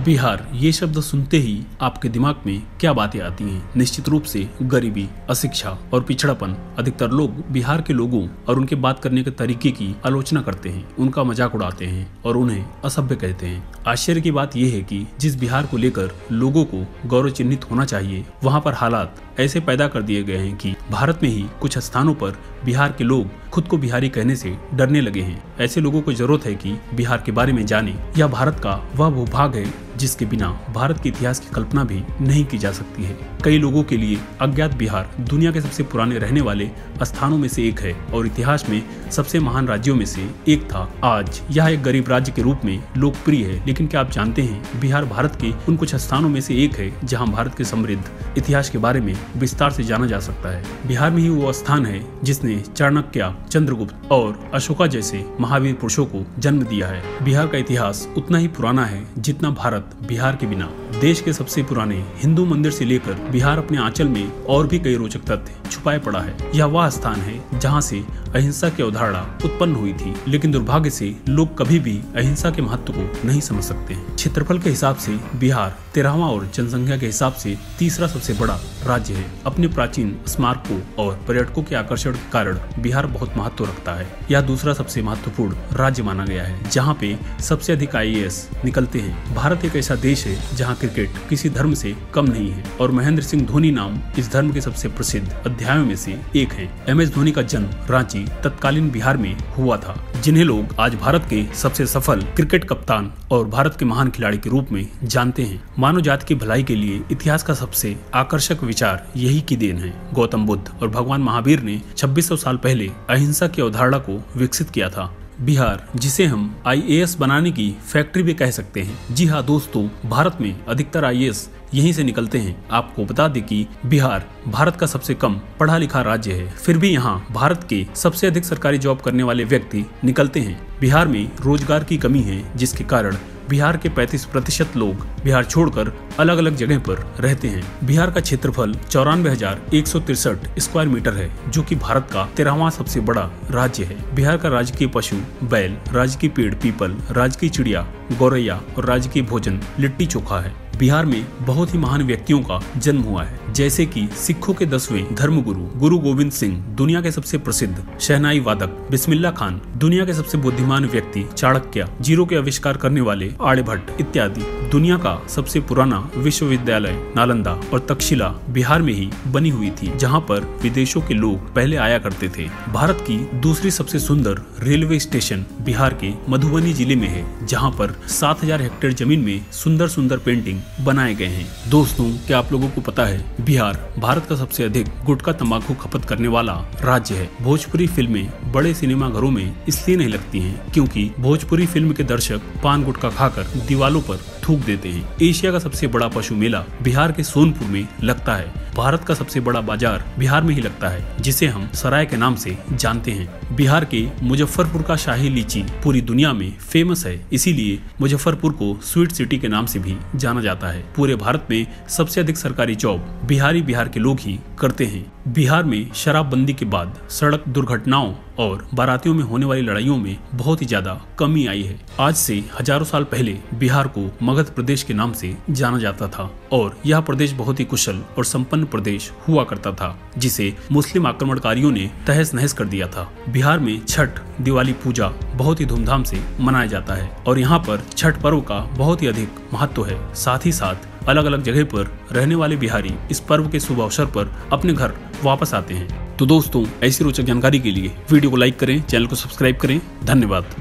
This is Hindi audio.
बिहार ये शब्द सुनते ही आपके दिमाग में क्या बातें आती हैं? निश्चित रूप से गरीबी, अशिक्षा और पिछड़ापन। अधिकतर लोग बिहार के लोगों और उनके बात करने के तरीके की आलोचना करते हैं, उनका मजाक उड़ाते हैं और उन्हें असभ्य कहते हैं। आश्चर्य की बात यह है कि जिस बिहार को लेकर लोगों को गौरव चिन्हित होना चाहिए, वहाँ पर हालात ऐसे पैदा कर दिए गए हैं कि भारत में ही कुछ स्थानों पर बिहार के लोग खुद को बिहारी कहने से डरने लगे हैं। ऐसे लोगों को जरूरत है कि बिहार के बारे में जाने। यह भारत का वह भूभाग है जिसके बिना भारत के इतिहास की कल्पना भी नहीं की जा सकती है। कई लोगों के लिए अज्ञात बिहार दुनिया के सबसे पुराने रहने वाले स्थानों में से एक है और इतिहास में सबसे महान राज्यों में से एक था। आज यह एक गरीब राज्य के रूप में लोकप्रिय है, लेकिन क्या आप जानते हैं बिहार भारत के उन कुछ स्थानों में से एक है जहां भारत के समृद्ध इतिहास के बारे में विस्तार से जाना जा सकता है। बिहार में ही वो स्थान है जिसने चाणक्य, चंद्रगुप्त और अशोका जैसे महावीर पुरुषों को जन्म दिया है। बिहार का इतिहास उतना ही पुराना है जितना भारत बिहार के बिना। देश के सबसे पुराने हिंदू मंदिर से लेकर बिहार अपने आंचल में और भी कई रोचक तथ्य छुपाए पड़ा है। यह वह स्थान है जहां से अहिंसा की अवधारणा उत्पन्न हुई थी, लेकिन दुर्भाग्य से लोग कभी भी अहिंसा के महत्व को नहीं समझ सकते हैं। क्षेत्रफल के हिसाब से बिहार 13वां और जनसंख्या के हिसाब से तीसरा सबसे बड़ा राज्य है। अपने प्राचीन स्मारकों और पर्यटकों के आकर्षण के कारण बिहार बहुत महत्व रखता है। यह दूसरा सबसे महत्वपूर्ण राज्य माना गया है, जहाँ पे सबसे अधिक IAS निकलते हैं। भारत एक ऐसा देश है जहाँ क्रिकेट किसी धर्म से कम नहीं है और महेंद्र सिंह धोनी नाम इस धर्म के सबसे प्रसिद्ध अध्यायों में से एक है। MS धोनी का जन्म रांची तत्कालीन बिहार में हुआ था, जिन्हें लोग आज भारत के सबसे सफल क्रिकेट कप्तान और भारत के महान खिलाड़ी के रूप में जानते हैं। मानव जाति की भलाई के लिए इतिहास का सबसे आकर्षक विचार यही की देन है। गौतम बुद्ध और भगवान महावीर ने 2600 साल पहले अहिंसा की अवधारणा को विकसित किया था। बिहार, जिसे हम IAS बनाने की फैक्ट्री भी कह सकते हैं। जी हाँ दोस्तों, भारत में अधिकतर IAS यहीं से निकलते हैं। आपको बता दें कि बिहार भारत का सबसे कम पढ़ा लिखा राज्य है, फिर भी यहाँ भारत के सबसे अधिक सरकारी जॉब करने वाले व्यक्ति निकलते हैं। बिहार में रोजगार की कमी है, जिसके कारण बिहार के 35% लोग बिहार छोड़कर अलग अलग जगह पर रहते हैं। बिहार का क्षेत्रफल 94,163 स्क्वायर मीटर है, जो कि भारत का 13वां सबसे बड़ा राज्य है। बिहार का राजकीय पशु बैल, राजकीय पेड़ पीपल, राजकीय चिड़िया गौरैया और राजकीय भोजन लिट्टी चोखा है। बिहार में बहुत ही महान व्यक्तियों का जन्म हुआ है, जैसे कि सिखों के 10वें धर्मगुरु गुरु गोविंद सिंह, दुनिया के सबसे प्रसिद्ध शहनाई वादक बिस्मिल्लाह खान, दुनिया के सबसे बुद्धिमान व्यक्ति चाणक्य, जीरो के आविष्कार करने वाले आर्यभट्ट इत्यादि। दुनिया का सबसे पुराना विश्वविद्यालय नालंदा और तक्षशिला बिहार में ही बनी हुई थी, जहाँ पर विदेशों के लोग पहले आया करते थे। भारत की दूसरी सबसे सुंदर रेलवे स्टेशन बिहार के मधुबनी जिले में है, जहाँ पर 7000 हेक्टेयर जमीन में सुंदर सुंदर पेंटिंग बनाए गए हैं। दोस्तों, क्या आप लोगों को पता है बिहार भारत का सबसे अधिक गुटखा तंबाकू खपत करने वाला राज्य है। भोजपुरी फिल्में बड़े सिनेमा घरों में इसलिए नहीं लगती हैं क्योंकि भोजपुरी फिल्म के दर्शक पान गुटखा खाकर दीवालों पर थूक देते हैं। एशिया का सबसे बड़ा पशु मेला बिहार के सोनपुर में लगता है। भारत का सबसे बड़ा बाजार बिहार में ही लगता है, जिसे हम सराय के नाम से जानते हैं। बिहार के मुजफ्फरपुर का शाही लीची पूरी दुनिया में फेमस है, इसीलिए मुजफ्फरपुर को स्वीट सिटी के नाम से भी जाना जाता है। पूरे भारत में सबसे अधिक सरकारी जॉब बिहार के लोग ही करते हैं। बिहार में शराबबंदी के बाद सड़क दुर्घटनाओं और बारातियों में होने वाली लड़ाइयों में बहुत ही ज्यादा कमी आई है। आज से हजारों साल पहले बिहार को मगध प्रदेश के नाम से जाना जाता था और यह प्रदेश बहुत ही कुशल और संपन्न प्रदेश हुआ करता था, जिसे मुस्लिम आक्रमणकारियों ने तहस नहस कर दिया था। बिहार में छठ, दिवाली पूजा बहुत ही धूमधाम से मनाया जाता है और यहाँ पर छठ पर्व का बहुत ही अधिक महत्व है। साथ ही साथ अलग अलग जगह पर रहने वाले बिहारी इस पर्व के शुभ अवसर पर अपने घर वापस आते हैं। तो दोस्तों, ऐसी रोचक जानकारी के लिए वीडियो को लाइक करें, चैनल को सब्सक्राइब करें। धन्यवाद।